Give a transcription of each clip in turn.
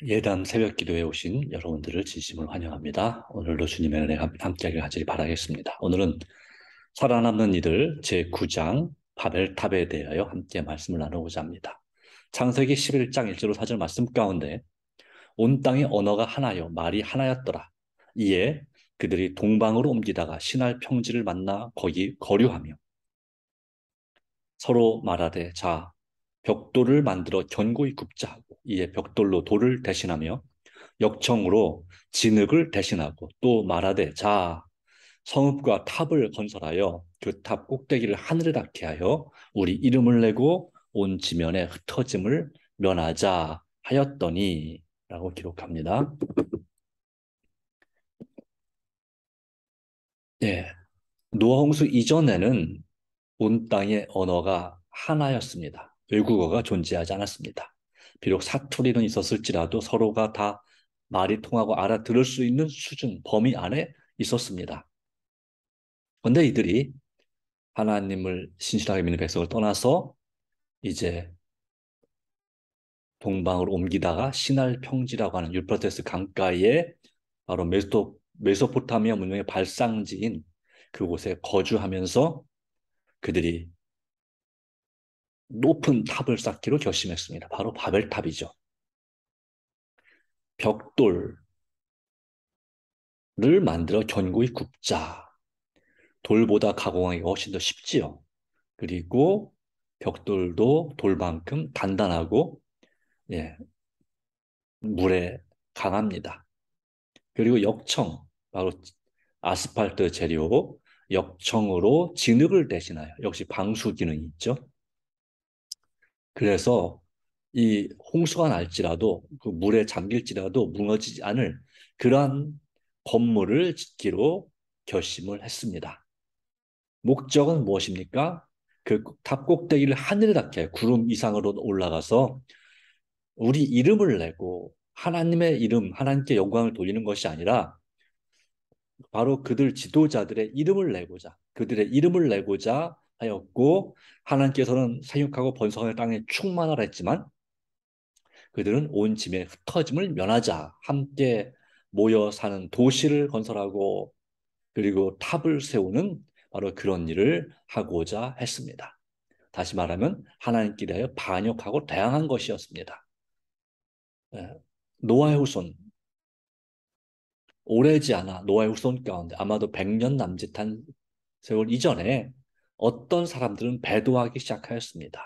예담 새벽 기도에 오신 여러분들을 진심으로 환영합니다. 오늘도 주님의 은혜가 함께하길 간절히 바라겠습니다. 오늘은 살아남는 이들 제9장 바벨탑에 대하여 함께 말씀을 나누고자 합니다. 창세기 11장 1절 4절 말씀 가운데 온 땅의 언어가 하나요 말이 하나였더라. 이에 그들이 동방으로 옮기다가 신할 평지를 만나 거기 거류하며 서로 말하되 자 벽돌을 만들어 견고히 굽자 하고 이에 벽돌로 돌을 대신하며 역청으로 진흙을 대신하고 또 말하되 자 성읍과 탑을 건설하여 그 탑 꼭대기를 하늘에 닿게 하여 우리 이름을 내고 온 지면에 흩어짐을 면하자 하였더니 라고 기록합니다. 예, 노아 홍수 이전에는 온 땅의 언어가 하나였습니다. 외국어가 존재하지 않았습니다. 비록 사투리는 있었을지라도 서로가 다 말이 통하고 알아들을 수 있는 수준, 범위 안에 있었습니다. 그런데 이들이 하나님을 신실하게 믿는 백성을 떠나서 이제 동방으로 옮기다가 시날 평지라고 하는 유프라테스 강가에 바로 메소포타미아 문명의 발상지인 그곳에 거주하면서 그들이 높은 탑을 쌓기로 결심했습니다. 바로 바벨탑이죠. 벽돌을 만들어 견고히 굽자. 돌보다 가공하기가 훨씬 더 쉽지요. 그리고 벽돌도 돌만큼 단단하고 예, 물에 강합니다. 그리고 역청, 바로 아스팔트 재료, 역청으로 진흙을 대신하여 역시 방수 기능이 있죠. 그래서 이 홍수가 날지라도 그 물에 잠길지라도 무너지지 않을 그러한 건물을 짓기로 결심을 했습니다. 목적은 무엇입니까? 그 탑 꼭대기를 하늘에 닿게 해요. 구름 이상으로 올라가서 우리 이름을 내고 하나님의 이름, 하나님께 영광을 돌리는 것이 아니라 바로 그들 지도자들의 이름을 내고자, 그들의 이름을 내고자 하였고, 하나님께서는 생육하고 번성하는 땅에 충만하라 했지만 그들은 온 짐의 흩어짐을 면하자, 함께 모여 사는 도시를 건설하고 그리고 탑을 세우는 바로 그런 일을 하고자 했습니다. 다시 말하면 하나님께 대하여 반역하고 대항한 것이었습니다. 예, 노아의 후손, 오래지 않아 노아의 후손 가운데 아마도 100년 남짓한 세월 이전에 어떤 사람들은 배도하기 시작하였습니다.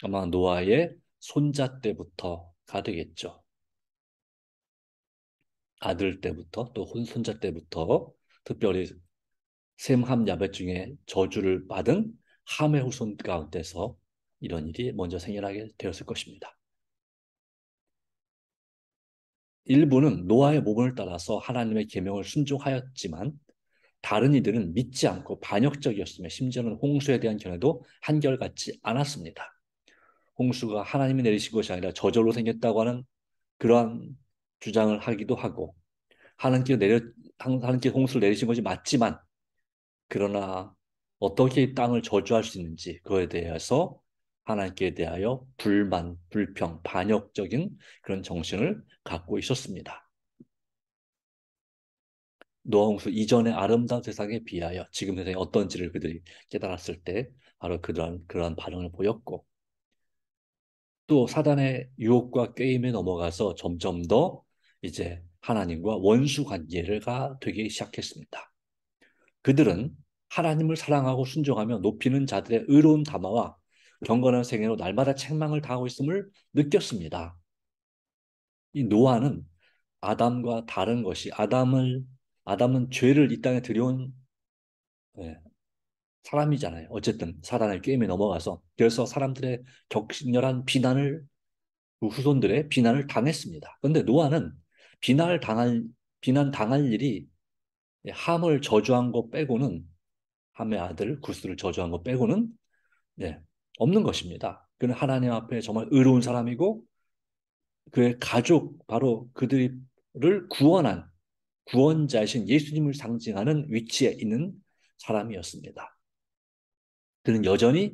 아마 노아의 손자 때부터가 되겠죠. 아들 때부터 또 손자 때부터 특별히 셈, 함, 야벳 중에 저주를 받은 함의 후손 가운데서 이런 일이 먼저 생겨나게 되었을 것입니다. 일부는 노아의 모범을 따라서 하나님의 계명을 순종하였지만 다른 이들은 믿지 않고 반역적이었으며 심지어는 홍수에 대한 견해도 한결같지 않았습니다. 홍수가 하나님이 내리신 것이 아니라 저절로 생겼다고 하는 그러한 주장을 하기도 하고 하나님께 홍수를 내리신 것이 맞지만 그러나 어떻게 이 땅을 저주할 수 있는지 그거에 대해서 하나님께 대하여 불만, 불평, 반역적인 그런 정신을 갖고 있었습니다. 노아홍수 이전의 아름다운 세상에 비하여 지금 세상이 어떤지를 그들이 깨달았을 때 바로 그러한 반응을 보였고 또 사단의 유혹과 게임에 넘어가서 점점 더 이제 하나님과 원수 관계가 되기 시작했습니다. 그들은 하나님을 사랑하고 순종하며 높이는 자들의 의로운 담화와 경건한 생애로 날마다 책망을 당하고 있음을 느꼈습니다. 이 노아는 아담과 다른 것이 아담은 죄를 이 땅에 들여온 예, 사람이잖아요. 어쨌든 사단의 게임에 넘어가서 그래서 사람들의 격렬한 비난을 그 후손들의 비난을 당했습니다. 그런데 노아는 비난을 당할 비난 당할 일이 함을 저주한 것 빼고는 함의 아들 구스를 저주한 것 빼고는 네, 없는 것입니다. 그는 하나님 앞에 정말 의로운 사람이고 그의 가족 바로 그들을 구원한 구원자이신 예수님을 상징하는 위치에 있는 사람이었습니다. 그는 여전히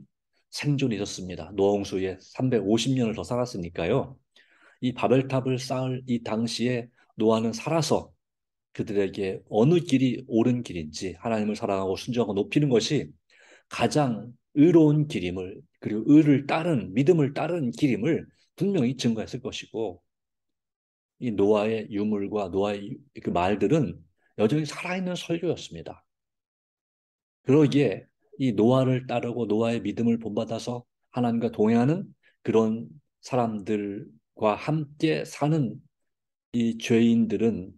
생존해 있었습니다. 노아홍수에 350년을 더 살았으니까요. 이 바벨탑을 쌓을 이 당시에 노아는 살아서 그들에게 어느 길이 옳은 길인지 하나님을 사랑하고 순종하고 높이는 것이 가장 의로운 길임을 그리고 의를 따른 믿음을 따른 길임을 분명히 증거했을 것이고 이 노아의 유물과 노아의 그 말들은 여전히 살아있는 설교였습니다. 그러기에 이 노아를 따르고 노아의 믿음을 본받아서 하나님과 동행하는 그런 사람들과 함께 사는 이 죄인들은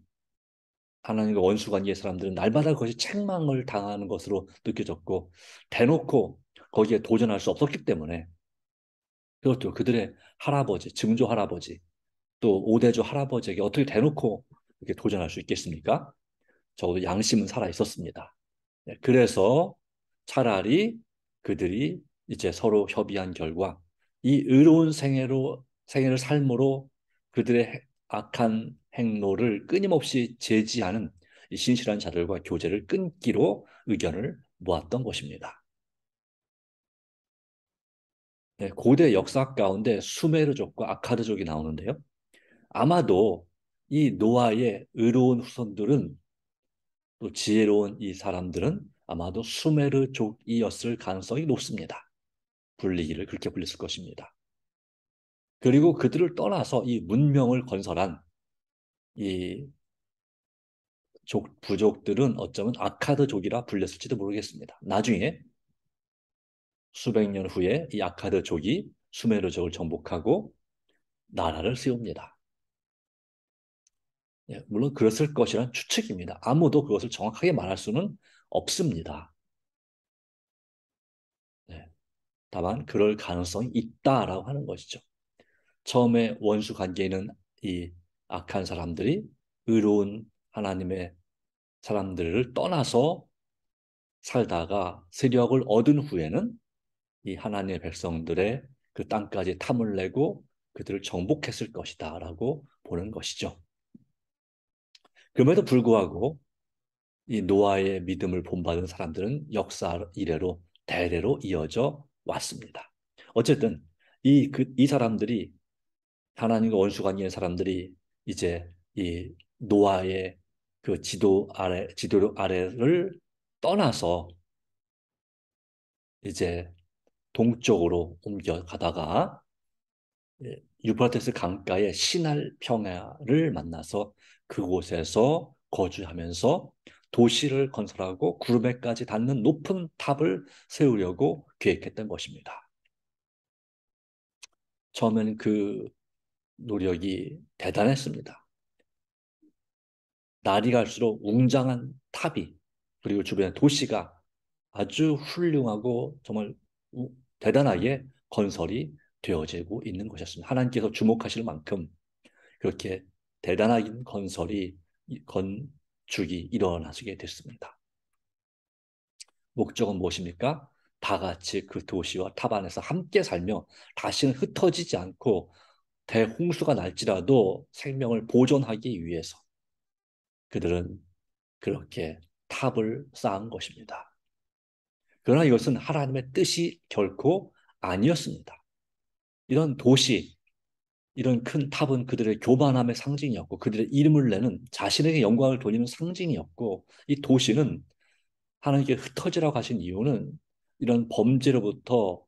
하나님과 원수관계의 사람들은 날마다 그것이 책망을 당하는 것으로 느껴졌고 대놓고 거기에 도전할 수 없었기 때문에 그것도 그들의 할아버지, 증조 할아버지 또 오대조 할아버지에게 어떻게 대놓고 이렇게 도전할 수 있겠습니까? 적어도 양심은 살아 있었습니다. 네, 그래서 차라리 그들이 이제 서로 협의한 결과 이 의로운 생애를 삶으로 그들의 악한 행로를 끊임없이 제지하는 이 신실한 자들과 교제를 끊기로 의견을 모았던 것입니다. 네, 고대 역사 가운데 수메르족과 아카드족이 나오는데요. 아마도 이 노아의 의로운 후손들은 또 지혜로운 이 사람들은 아마도 수메르족이었을 가능성이 높습니다. 불리기를 그렇게 불렸을 것입니다. 그리고 그들을 떠나서 이 문명을 건설한 이 부족들은 어쩌면 아카드족이라 불렸을지도 모르겠습니다. 나중에 수백 년 후에 이 아카드족이 수메르족을 정복하고 나라를 세웁니다. 예, 물론 그랬을 것이란 추측입니다. 아무도 그것을 정확하게 말할 수는 없습니다. 네, 다만 그럴 가능성이 있다라고 하는 것이죠. 처음에 원수 관계에 있는 이 악한 사람들이 의로운 하나님의 사람들을 떠나서 살다가 세력을 얻은 후에는 이 하나님의 백성들의 그 땅까지 탐을 내고 그들을 정복했을 것이다라고 보는 것이죠. 그럼에도 불구하고 이 노아의 믿음을 본받은 사람들은 역사 이래로 대대로 이어져 왔습니다. 어쨌든 이 사람들이 하나님과 원수관계인 사람들이 이제 이 노아의 그 지도 아래를 떠나서 이제 동쪽으로 옮겨가다가 유프라테스 강가의 시날 평야를 만나서 그곳에서 거주하면서 도시를 건설하고 구름에까지 닿는 높은 탑을 세우려고 계획했던 것입니다. 처음에는 그 노력이 대단했습니다. 날이 갈수록 웅장한 탑이 그리고 주변의 도시가 아주 훌륭하고 정말 대단하게 건설이 되어지고 있는 것이었습니다. 하나님께서 주목하실 만큼 그렇게 대단한 건축이 일어나게 됐습니다. 목적은 무엇입니까? 다 같이 그 도시와 탑 안에서 함께 살며 다시는 흩어지지 않고 대홍수가 날지라도 생명을 보존하기 위해서 그들은 그렇게 탑을 쌓은 것입니다. 그러나 이것은 하나님의 뜻이 결코 아니었습니다. 이런 도시, 이런 큰 탑은 그들의 교만함의 상징이었고 그들의 이름을 내는 자신에게 영광을 돌리는 상징이었고 이 도시는 하나님께 흩어지라고 하신 이유는 이런 범죄로부터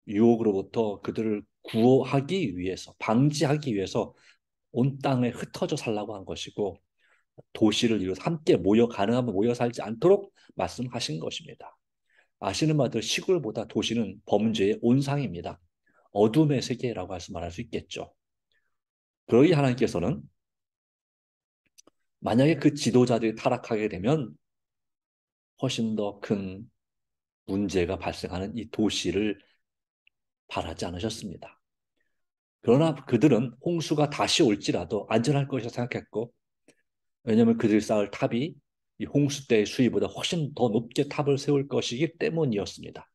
유혹으로부터 그들을 구호하기 위해서 방지하기 위해서 온 땅에 흩어져 살라고 한 것이고 도시를 이루어서 함께 가능하면 모여 살지 않도록 말씀하신 것입니다. 아시는 바대로 시골보다 도시는 범죄의 온상입니다. 어둠의 세계라고 말할 수 있겠죠. 그러기 하나님께서는 만약에 그 지도자들이 타락하게 되면 훨씬 더 큰 문제가 발생하는 이 도시를 바라지 않으셨습니다. 그러나 그들은 홍수가 다시 올지라도 안전할 것이라 생각했고 왜냐하면 그들이 쌓을 탑이 이 홍수 때의 수위보다 훨씬 더 높게 탑을 세울 것이기 때문이었습니다.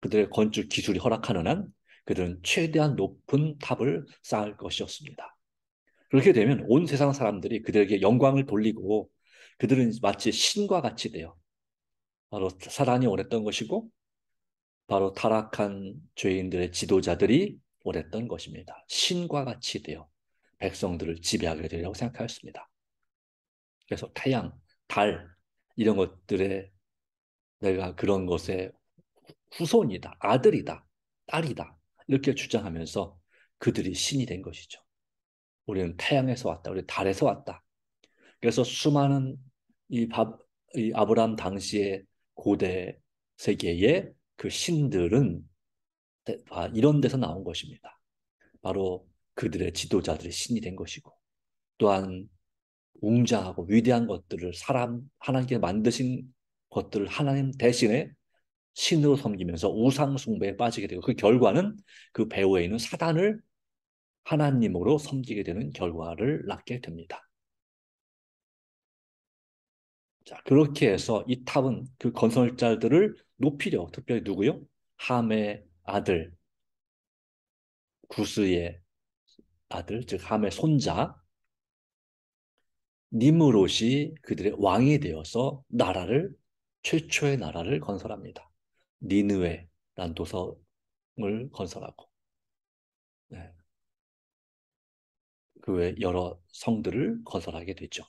그들의 건축 기술이 허락하는 한 그들은 최대한 높은 탑을 쌓을 것이었습니다. 그렇게 되면 온 세상 사람들이 그들에게 영광을 돌리고 그들은 마치 신과 같이 돼요. 바로 사단이 원했던 것이고 바로 타락한 죄인들의 지도자들이 원했던 것입니다. 신과 같이 되어 백성들을 지배하게 되려고 생각하였습니다. 그래서 태양, 달 이런 것들에 내가 그런 것의 후손이다, 아들이다, 딸이다 이렇게 주장하면서 그들이 신이 된 것이죠. 우리는 태양에서 왔다, 우리 달에서 왔다. 그래서 수많은 이, 바, 이 아브라함 당시의 고대 세계의 그 신들은 이런 데서 나온 것입니다. 바로 그들의 지도자들의 신이 된 것이고 또한 웅장하고 위대한 것들을 하나님께 만드신 것들을 하나님 대신에 신으로 섬기면서 우상 숭배에 빠지게 되고 그 결과는 그 배후에 있는 사단을 하나님으로 섬기게 되는 결과를 낳게 됩니다. 자, 그렇게 해서 이 탑은 그 건설자들을 높이려 특별히 누구요? 함의 아들 구스의 아들 즉 함의 손자 니므롯이 그들의 왕이 되어서 최초의 나라를 건설합니다. 니느웨라는 도성을 건설하고 네, 그 외 여러 성들을 건설하게 되죠.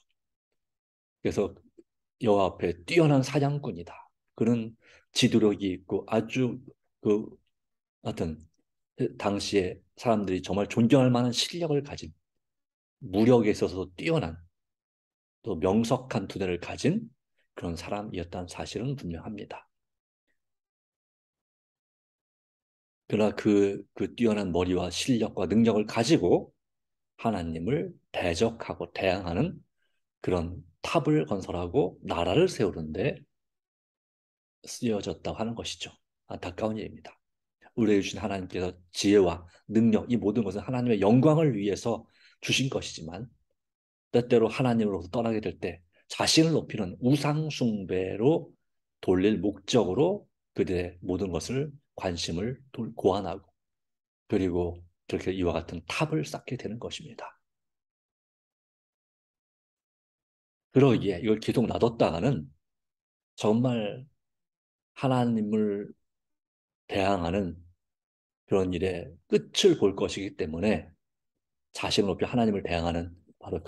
그래서 여호와 앞에 뛰어난 사냥꾼이다. 그는 지도력이 있고 아주 그 하여튼 당시에 사람들이 정말 존경할 만한 실력을 가진 무력에 있어서 뛰어난 또 명석한 두뇌를 가진 그런 사람이었다는 사실은 분명합니다. 그러나 그 뛰어난 머리와 실력과 능력을 가지고 하나님을 대적하고 대항하는 그런 탑을 건설하고 나라를 세우는데 쓰여졌다고 하는 것이죠. 안타까운 일입니다. 우리에게 주신 하나님께서 지혜와 능력, 이 모든 것은 하나님의 영광을 위해서 주신 것이지만 때때로 하나님으로부터 떠나게 될 때 자신을 높이는 우상 숭배로 돌릴 목적으로 그들의 모든 것을 관심을 고안하고 그리고 그렇게 이와 같은 탑을 쌓게 되는 것입니다. 그러기에 이걸 계속 놔뒀다가는 정말 하나님을 대항하는 그런 일의 끝을 볼 것이기 때문에 자신을 높여 하나님을 대항하는 바로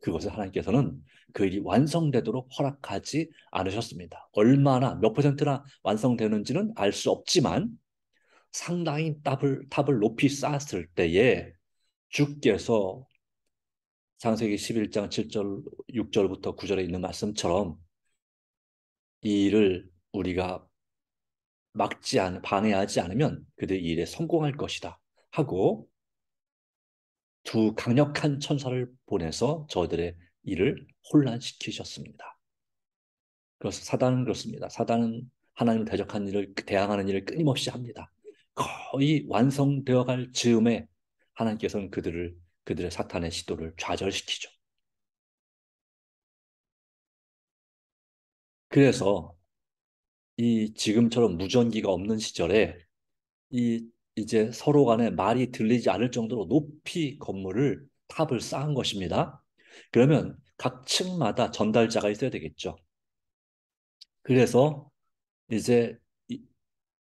그것을 하나님께서는 그 일이 완성되도록 허락하지 않으셨습니다. 얼마나 몇 퍼센트나 완성되는지는 알 수 없지만 상당히 탑을 높이 쌓았을 때에 주께서 창세기 11장 7절 6절부터 9절에 있는 말씀처럼 이 일을 우리가 방해하지 않으면 그들이 이 일에 성공할 것이다 하고 두 강력한 천사를 보내서 저들의 일을 혼란시키셨습니다. 그래서 사단은 그렇습니다. 사단은 하나님을 대항하는 일을 끊임없이 합니다. 거의 완성되어 갈 즈음에 하나님께서는 그들의 사탄의 시도를 좌절시키죠. 그래서 이 지금처럼 무전기가 없는 시절에 이제 서로 간에 말이 들리지 않을 정도로 높이 탑을 쌓은 것입니다. 그러면 각 층마다 전달자가 있어야 되겠죠. 그래서 이제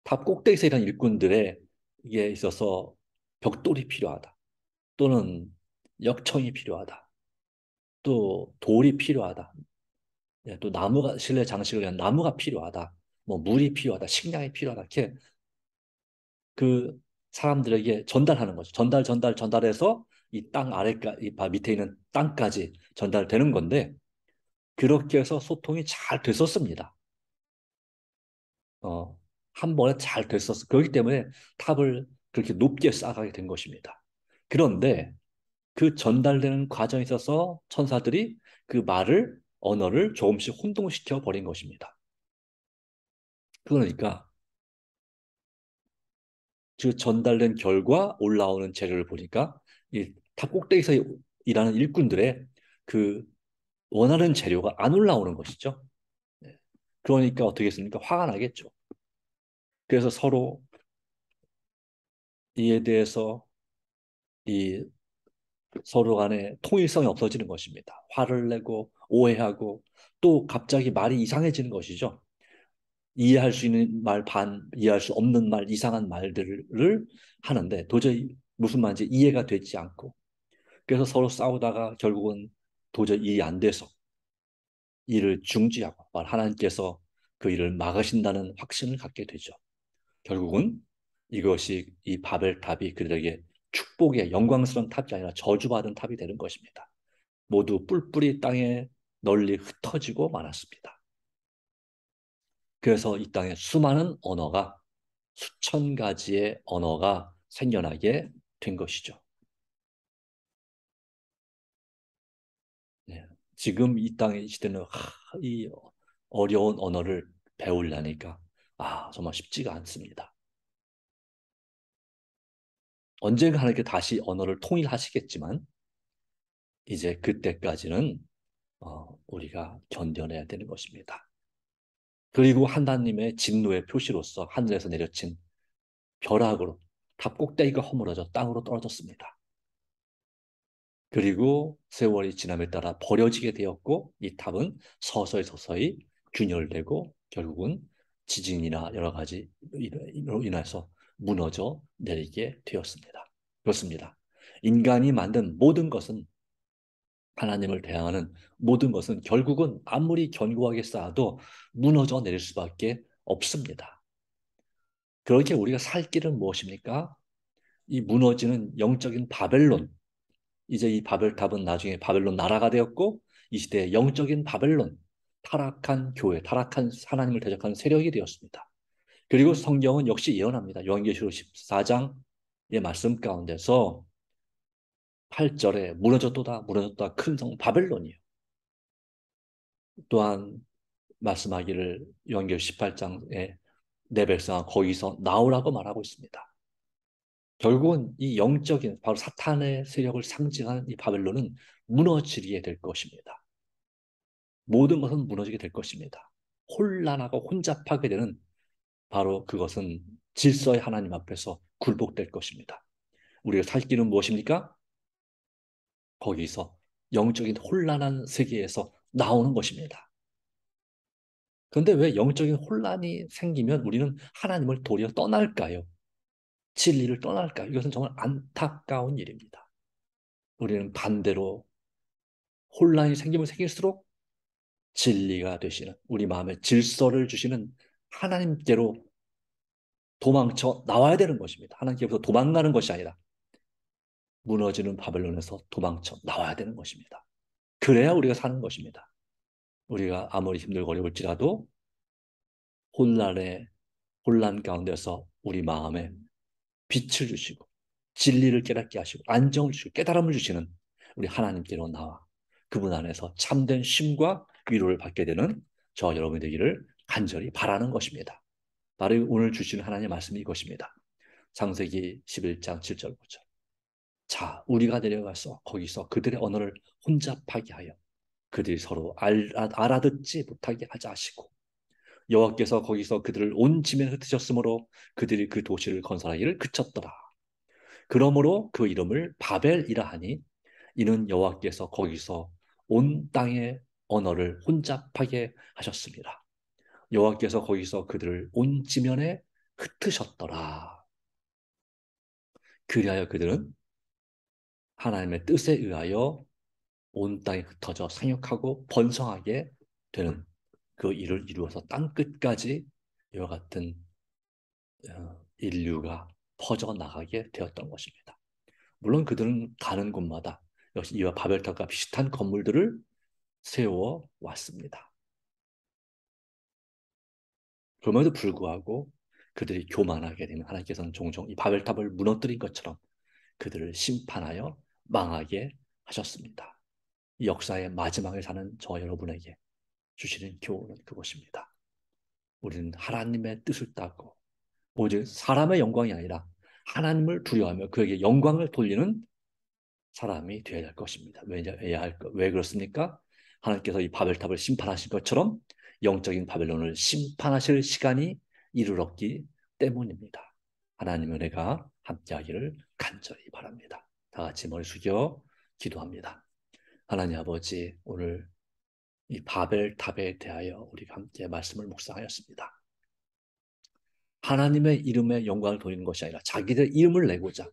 탑 꼭대기에서 일하는 일꾼들에 이게 있어서 벽돌이 필요하다. 또는 역청이 필요하다. 또 돌이 필요하다. 예, 또 나무가 실내 장식을 위한 나무가 필요하다. 뭐 물이 필요하다. 식량이 필요하다. 이렇게 그 사람들에게 전달하는 거죠. 전달해서 이 땅 이 밑에 있는 땅까지 전달되는 건데 그렇게 해서 소통이 잘 됐었습니다. 어, 한 번에 잘 됐었어. 그렇기 때문에 탑을 그렇게 높게 쌓아가게 된 것입니다. 그런데 그 전달되는 과정에 있어서 천사들이 언어를 조금씩 혼동시켜 버린 것입니다. 그러니까 그 전달된 결과 올라오는 재료를 보니까 이 탑 꼭대기에서 일하는 일꾼들의 그 원하는 재료가 안 올라오는 것이죠. 네. 그러니까 어떻게 했습니까? 화가 나겠죠. 그래서 서로 이에 대해서 이 서로 간에 통일성이 없어지는 것입니다. 화를 내고 오해하고 또 갑자기 말이 이상해지는 것이죠. 이해할 수 있는 말 반, 이해할 수 없는 말, 이상한 말들을 하는데 도저히 무슨 말인지 이해가 되지 않고 그래서 서로 싸우다가 결국은 도저히 일이 안 돼서 일을 중지하고 하나님께서 그 일을 막으신다는 확신을 갖게 되죠. 결국은 이것이 이 바벨탑이 그들에게 축복의 영광스러운 탑이 아니라 저주받은 탑이 되는 것입니다. 모두 뿔뿔이 땅에 널리 흩어지고 말았습니다. 그래서 이 땅에 수많은 언어가 수천 가지의 언어가 생겨나게 된 것이죠. 네. 지금 이 땅의 시대는 이 어려운 언어를 배우려니까 정말 쉽지가 않습니다. 언젠가 하나님께 다시 언어를 통일하시겠지만 이제 그때까지는 우리가 견뎌내야 되는 것입니다. 그리고 하나님의 진노의 표시로서 하늘에서 내려친 벼락으로 탑 꼭대기가 허물어져 땅으로 떨어졌습니다. 그리고 세월이 지남에 따라 버려지게 되었고 이 탑은 서서히 균열되고 결국은 지진이나 여러 가지 로 인해서 무너져 내리게 되었습니다. 그렇습니다. 인간이 만든 모든 것은 하나님을 대항하는 모든 것은 결국은 아무리 견고하게 쌓아도 무너져 내릴 수밖에 없습니다. 그렇게 우리가 살 길은 무엇입니까? 이 무너지는 영적인 바벨론, 이제 이 바벨탑은 나중에 바벨론 나라가 되었고 이 시대의 영적인 바벨론, 타락한 교회, 타락한 하나님을 대적하는 세력이 되었습니다. 그리고 성경은 역시 예언합니다. 요한계시록 14장의 말씀 가운데서 8절에 무너졌다 큰 성 바벨론이요. 또한 말씀하기를 요한계시록 18장에 내 백성아 거기서 나오라고 말하고 있습니다. 결국은 이 영적인 바로 사탄의 세력을 상징하는 이 바벨론은 무너지게 될 것입니다. 모든 것은 무너지게 될 것입니다. 혼란하고 혼잡하게 되는 바로 그것은 질서의 하나님 앞에서 굴복될 것입니다. 우리가 살 길은 무엇입니까? 거기서 영적인 혼란한 세계에서 나오는 것입니다. 그런데 왜 영적인 혼란이 생기면 우리는 하나님을 도리어 떠날까요? 진리를 떠날까요? 이것은 정말 안타까운 일입니다. 우리는 반대로 혼란이 생기면 생길수록 진리가 되시는 우리 마음에 질서를 주시는 하나님께로 도망쳐 나와야 되는 것입니다. 하나님께로부터 도망가는 것이 아니라 무너지는 바벨론에서 도망쳐 나와야 되는 것입니다. 그래야 우리가 사는 것입니다. 우리가 아무리 힘들고 어려울지라도 혼란의 혼란 가운데서 우리 마음에 빛을 주시고 진리를 깨닫게 하시고 안정을 주시고 깨달음을 주시는 우리 하나님께로 나와 그분 안에서 참된 쉼과 위로를 받게 되는 저와 여러분이 되기를 간절히 바라는 것입니다. 바로 오늘 주시는 하나님의 말씀이 이것입니다. 창세기 11장 7절 9절. 자, 우리가 내려가서 거기서 그들의 언어를 혼잡하게 하여 그들이 서로 알아듣지 못하게 하자 하시고 여호와께서 거기서 그들을 온 지면에 흩으셨으므로 그들이 그 도시를 건설하기를 그쳤더라. 그러므로 그 이름을 바벨이라 하니 이는 여호와께서 거기서 온 땅의 언어를 혼잡하게 하셨습니다. 여호와께서 거기서 그들을 온 지면에 흩으셨더라. 그리하여 그들은 하나님의 뜻에 의하여 온 땅에 흩어져 상륙하고 번성하게 되는 그 일을 이루어서 땅 끝까지 이와 같은 인류가 퍼져 나가게 되었던 것입니다. 물론 그들은 가는 곳마다 역시 이와 바벨탑과 비슷한 건물들을 세워 왔습니다. 그럼에도 불구하고 그들이 교만하게 되면 하나님께서는 종종 이 바벨탑을 무너뜨린 것처럼 그들을 심판하여 망하게 하셨습니다. 이 역사의 마지막에 사는 저 여러분에게 주시는 교훈은 그것입니다. 우리는 하나님의 뜻을 따고 오직 사람의 영광이 아니라 하나님을 두려워하며 그에게 영광을 돌리는 사람이 되어야 할 것입니다. 왜 그렇습니까? 하나님께서 이 바벨탑을 심판하신 것처럼 영적인 바벨론을 심판하실 시간이 이르렀기 때문입니다. 하나님의 은혜가 함께하기를 간절히 바랍니다. 다 같이 머리 숙여 기도합니다. 하나님 아버지, 오늘 이 바벨탑에 대하여 우리가 함께 말씀을 묵상하였습니다. 하나님의 이름에 영광을 돌리는 것이 아니라 자기들 이름을 내고자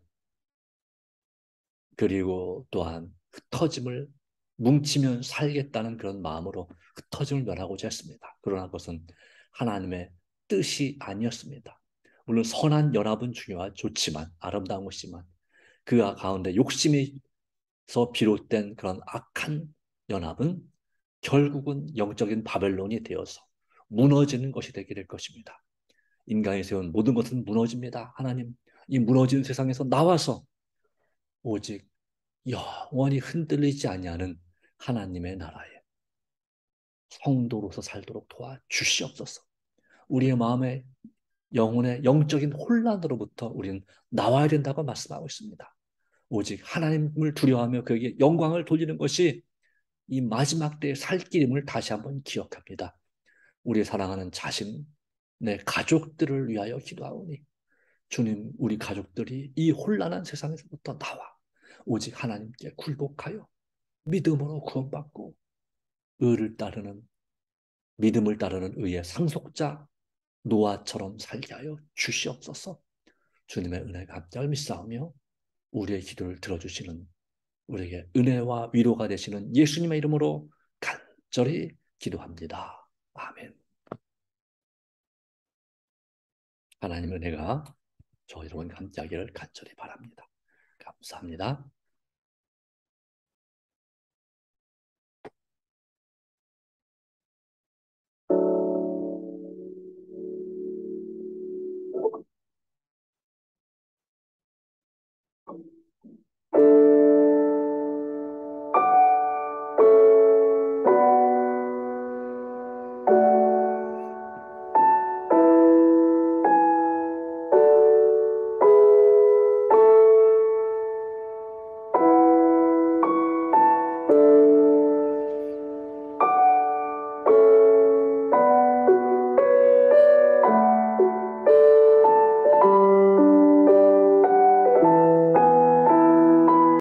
그리고 또한 흩어짐을 뭉치면 살겠다는 그런 마음으로 흩어짐을 면하고자 했습니다. 그러나 그것은 하나님의 뜻이 아니었습니다. 물론 선한 연합은 중요하 좋지만 아름다운 것이지만 그 가운데 욕심에서 비롯된 그런 악한 연합은 결국은 영적인 바벨론이 되어서 무너지는 것이 되게 될 것입니다. 인간이 세운 모든 것은 무너집니다. 하나님, 이 무너진 세상에서 나와서 오직 영원히 흔들리지 아니하는 하나님의 나라에 성도로서 살도록 도와주시옵소서. 우리의 마음의 영혼의 영적인 혼란으로부터 우리는 나와야 된다고 말씀하고 있습니다. 오직 하나님을 두려워하며 그에게 영광을 돌리는 것이 이 마지막 때의 살 길임을 다시 한번 기억합니다. 우리 사랑하는 자신, 내 가족들을 위하여 기도하오니 주님, 우리 가족들이 이 혼란한 세상에서부터 나와 오직 하나님께 굴복하여 믿음으로 구원받고 의를 따르는 믿음을 따르는 의의 상속자 노아처럼 살게 하여 주시옵소서. 주님의 은혜가 함께 믿사오며 우리의 기도를 들어주시는 우리에게 은혜와 위로가 되시는 예수님의 이름으로 간절히 기도합니다. 아멘. 하나님의 은혜가 저 여러분과 함께하기를 간절히 바랍니다. 감사합니다.